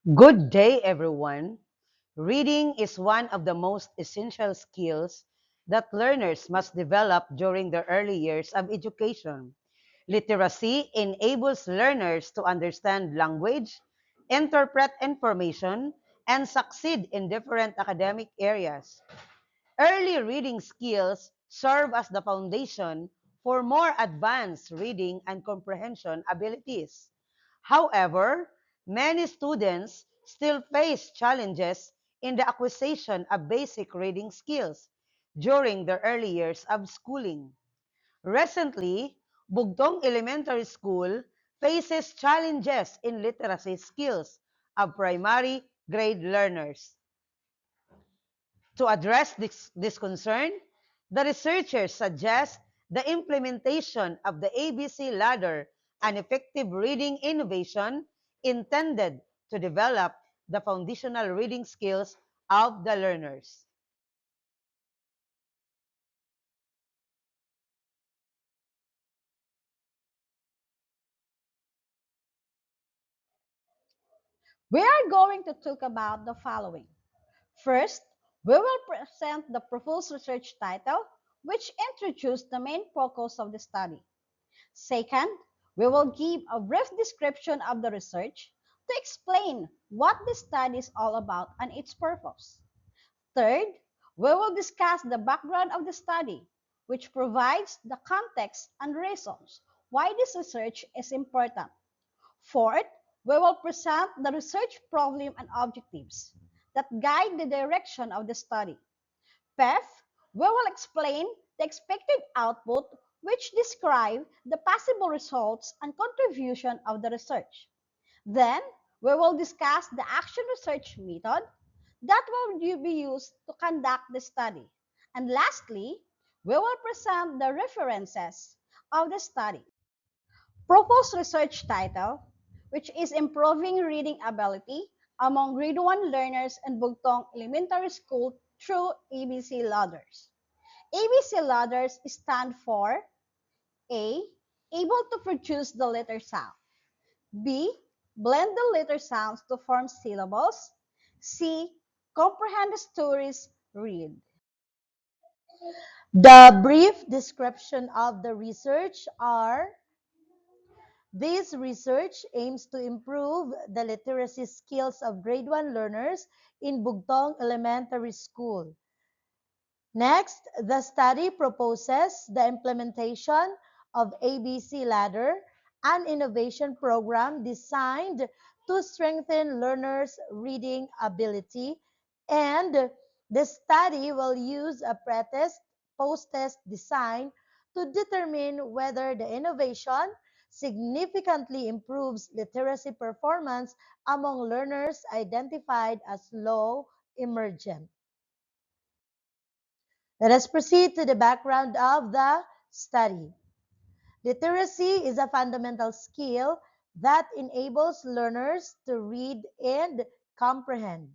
Good day, everyone. Reading is one of the most essential skills that learners must develop during their early years of education. Literacy enables learners to understand language, interpret information, and succeed in different academic areas. Early reading skills serve as the foundation for more advanced reading and comprehension abilities. However, many students still face challenges in the acquisition of basic reading skills during their early years of schooling. Recently, Bugtong Elementary School faces challenges in literacy skills of primary grade learners. To address this concern, the researchers suggest the implementation of the ABC ladder, an effective reading innovation intended to develop the foundational reading skills of the learners. We are going to talk about the following. First, we will present the proposed research title, which introduces the main focus of the study. Second, we will give a brief description of the research to explain what the study is all about and its purpose. Third, we will discuss the background of the study, which provides the context and reasons why this research is important. Fourth, we will present the research problem and objectives that guide the direction of the study. Fifth, we will explain the expected output, which describe the possible results and contribution of the research. Then, we will discuss the action research method that will be used to conduct the study. And lastly, we will present the references of the study. Proposed research title, which is Improving Reading Ability Among Grade 1 Learners in Bugtong Elementary School Through ABC Ladders. ABC Ladders stand for A. Able to produce the letter sound. B. Blend the letter sounds to form syllables. C. Comprehend the stories read. The brief description of the research are: this research aims to improve the literacy skills of grade 1 learners in Bugtong Elementary School. Next, the study proposes the implementation of ABC Ladder, an innovation program designed to strengthen learners' reading ability, and the study will use a pretest post-test design to determine whether the innovation significantly improves literacy performance among learners identified as low emergent. Let us proceed to the background of the study. Literacy is a fundamental skill that enables learners to read and comprehend.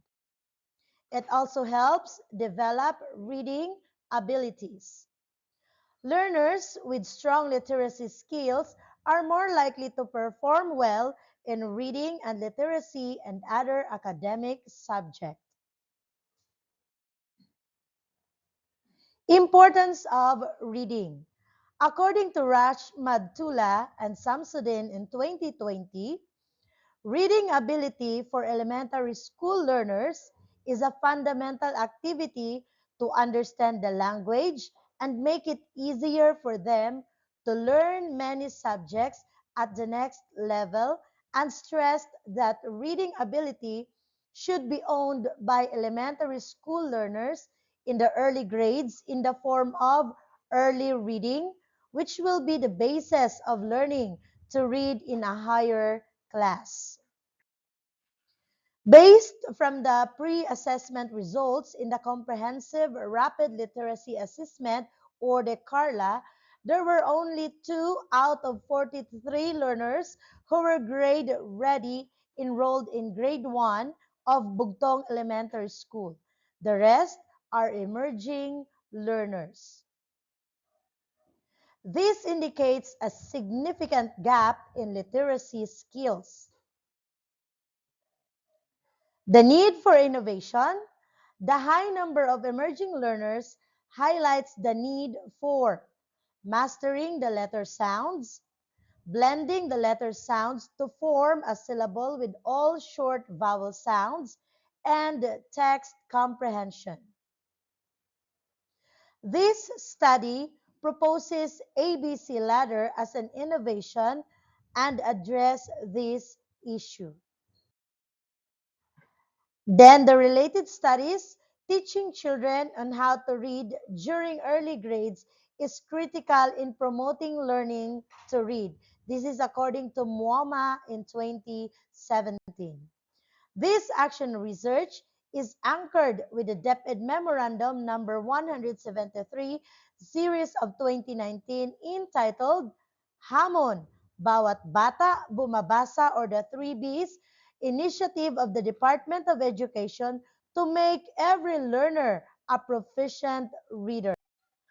It also helps develop reading abilities. Learners with strong literacy skills are more likely to perform well in reading and literacy and other academic subjects. Importance of reading. According to Raj Madtula and Samsudin in 2020, reading ability for elementary school learners is a fundamental activity to understand the language and make it easier for them to learn many subjects at the next level, and stressed that reading ability should be owned by elementary school learners in the early grades in the form of early reading, which will be the basis of learning to read in a higher class. Based from the pre-assessment results in the Comprehensive Rapid Literacy Assessment, or the CARLA, there were only 2 out of 43 learners who were grade ready enrolled in grade 1 of Bugtong Elementary School. The rest are emerging learners. This indicates a significant gap in literacy skills. The need for innovation. The high number of emerging learners highlights the need for mastering the letter sounds, blending the letter sounds to form a syllable with all short vowel sounds, and text comprehension. This study proposes ABC ladder as an innovation and address this issue. Then the related studies, teaching children on how to read during early grades is critical in promoting learning to read. This is according to MUAMA in 2017. This action research is anchored with the DepEd Memorandum number 173 series of 2019 entitled Hamon, Bawat Bata Bumabasa or the 3Bs initiative of the Department of Education to make every learner a proficient reader.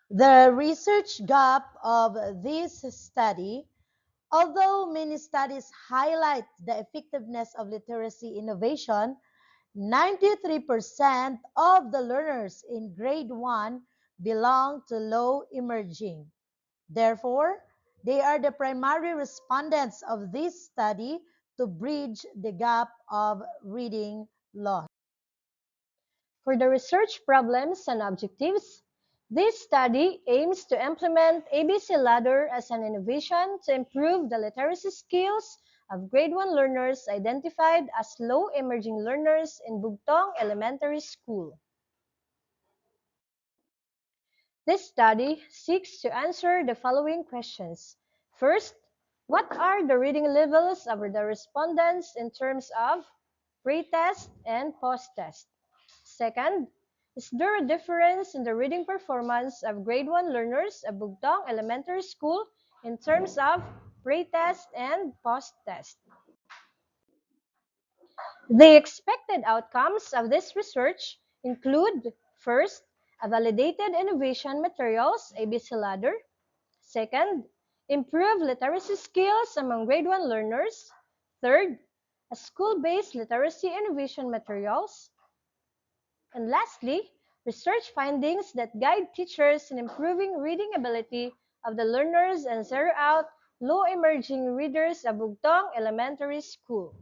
The research gap of this study. Although many studies highlight the effectiveness of literacy innovation, 93% of the learners in grade 1 belong to low emerging. Therefore, they are the primary respondents of this study to bridge the gap of reading loss. For the research problems and objectives, this study aims to implement ABC Ladder as an innovation to improve the literacy skills of grade 1 learners identified as low emerging learners in Bugtong Elementary School. This study seeks to answer the following questions. First, what are the reading levels of the respondents in terms of pre-test and post-test? Second, is there a difference in the reading performance of grade 1 learners of Bugtong Elementary School in terms of pre-test and post-test? The expected outcomes of this research include, first, a validated innovation materials ABC ladder. Second, improve literacy skills among grade 1 learners. Third, a school-based literacy innovation materials. And lastly, research findings that guide teachers in improving reading ability of the learners and zero out low emerging readers of Bugtong Elementary School.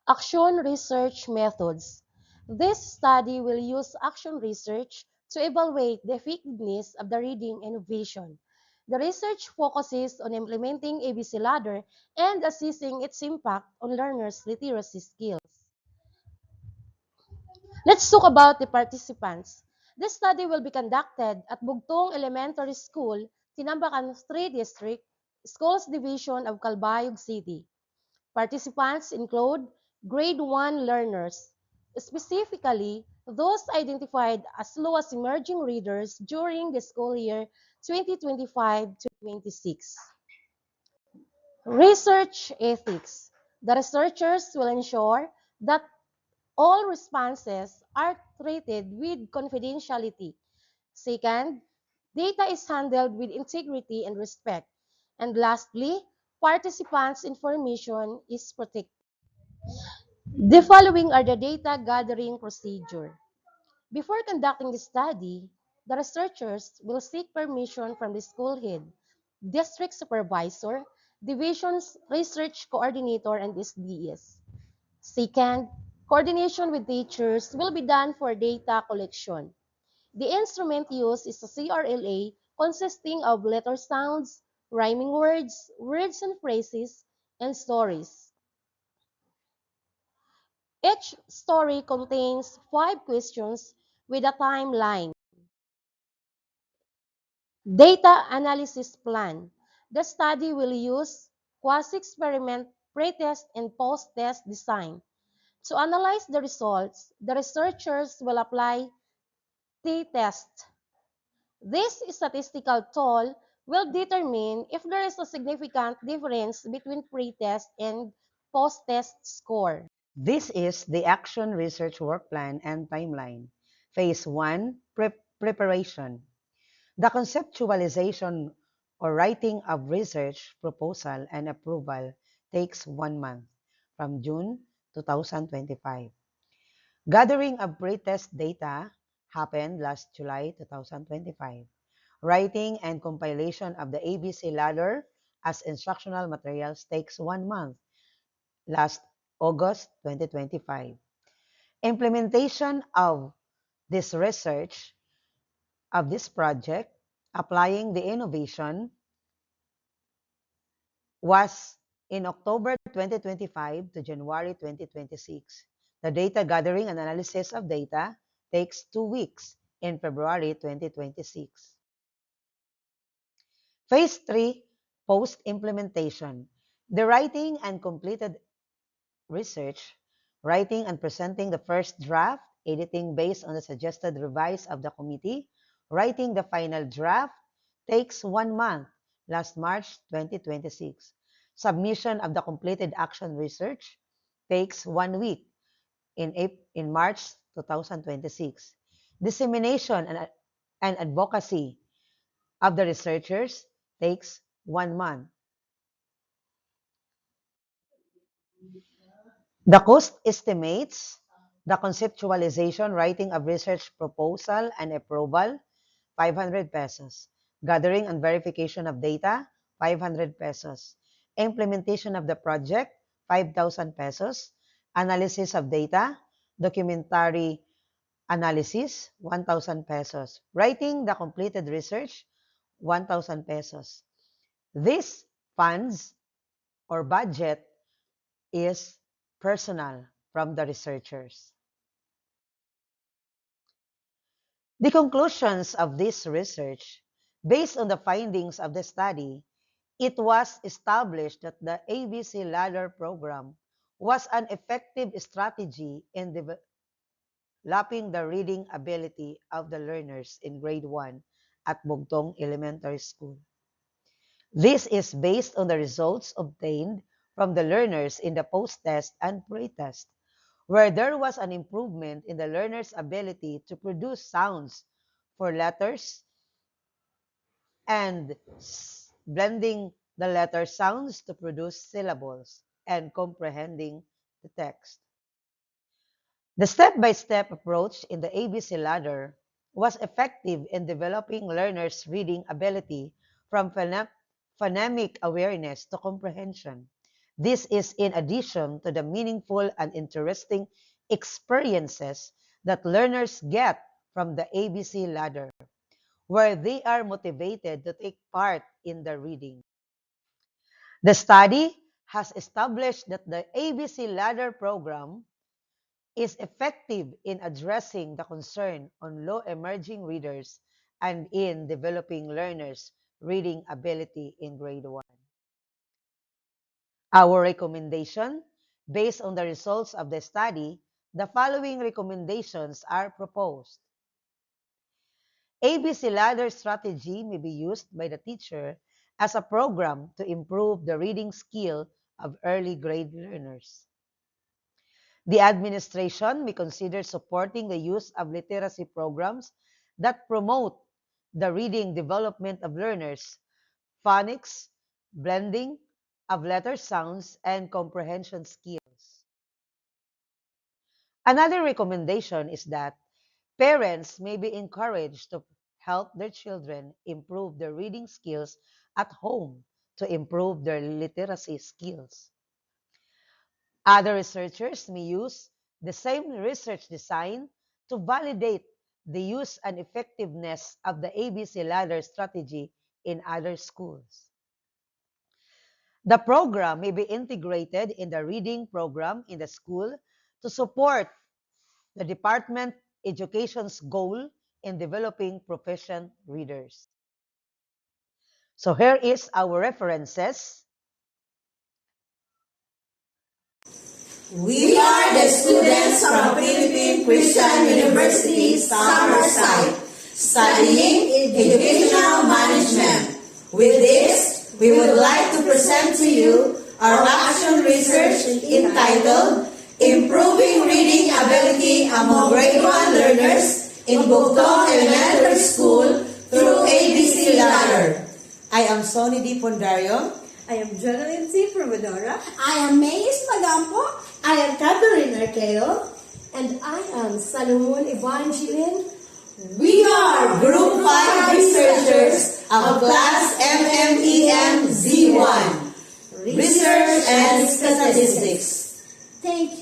Action research methods. This study will use action research to evaluate the effectiveness of the reading innovation. The research focuses on implementing ABC Ladder and assessing its impact on learners' literacy skills. Let's talk about the participants. This study will be conducted at Bugtong Elementary School, Tinambakan 3 District, Schools Division of Calbayog City. Participants include grade 1 learners, specifically those identified as low as emerging readers during the school year 2025-26. Research ethics. The researchers will ensure that all responses are treated with confidentiality. Second, data is handled with integrity and respect. And lastly, participants' information is protected. The following are the data gathering procedure. Before conducting the study, the researchers will seek permission from the school head, district supervisor, division's research coordinator, and SDS. Second, coordination with teachers will be done for data collection. The instrument used is a CRLA consisting of letter sounds, rhyming words, words and phrases, and stories. Each story contains 5 questions with a timeline. Data analysis plan. The study will use quasi-experiment, pre-test, and post-test design. To analyze the results, the researchers will apply t-test. This statistical tool will determine if there is a significant difference between pre-test and post-test score. This is the action research work plan and timeline. Phase 1, preparation. The conceptualization or writing of research proposal and approval takes 1 month, from June 2025. Gathering of pretest data happened last July 2025. Writing and compilation of the ABC ladder as instructional materials takes 1 month, last August 2025. Implementation of this research, of this project, applying the innovation, was in October 2025 to January 2026. The data gathering and analysis of data takes 2 weeks in February 2026. Phase 3, post-implementation. The writing and completed research, writing and presenting the first draft, editing based on the suggested revise of the committee, writing the final draft takes 1 month, last March 2026. Submission of the completed action research takes 1 week in March 2026. Dissemination and advocacy of the researchers takes 1 month. The cost estimates, the conceptualization, writing of research proposal and approval, 500 pesos. Gathering and verification of data, 500 pesos. Implementation of the project, 5,000 pesos. Analysis of data, documentary analysis, 1,000 pesos. Writing the completed research, 1,000 pesos. This funds or budget is personal from the researchers. The conclusions of this research, based on the findings of the study, it was established that the ABC Ladder program was an effective strategy in developing the reading ability of the learners in grade 1 at Bugtong Elementary School. This is based on the results obtained from the learners in the post-test and pre-test, where there was an improvement in the learner's ability to produce sounds for letters and blending the letter sounds to produce syllables and comprehending the text. The step-by-step approach in the ABC ladder was effective in developing learners' reading ability from phonemic awareness to comprehension. This is in addition to the meaningful and interesting experiences that learners get from the ABC ladder, where they are motivated to take part in the reading. The study has established that the ABC ladder program is effective in addressing the concern on low emerging readers and in developing learners' reading ability in grade 1. Our recommendation, based on the results of the study, the following recommendations are proposed. ABC ladder strategy may be used by the teacher as a program to improve the reading skill of early grade learners. The administration may consider supporting the use of literacy programs that promote the reading development of learners, phonics, blending of letter sounds, and comprehension skills. Another recommendation is that parents may be encouraged to help their children improve their reading skills at home to improve their literacy skills. Other researchers may use the same research design to validate the use and effectiveness of the ABC ladder strategy in other schools. The program may be integrated in the reading program in the school to support the department education's goal in developing proficient readers. So here is our references. We are the students from Philippine Christian University, Summerside, studying Educational Management. With this, we would like to present to you our action research entitled Improving Reading Ability Among Grade 1 Learners in Bugtong Elementary School through ABC Ladder. I am Sonny D. Pondario. I am Jonalyn C. Provedora. I am Mays Magampo. I am Kato Arqueo. And I am Salomon Evangeline. We are Group 5 researchers of Class MMEM Z1, Research and Statistics. Thank you.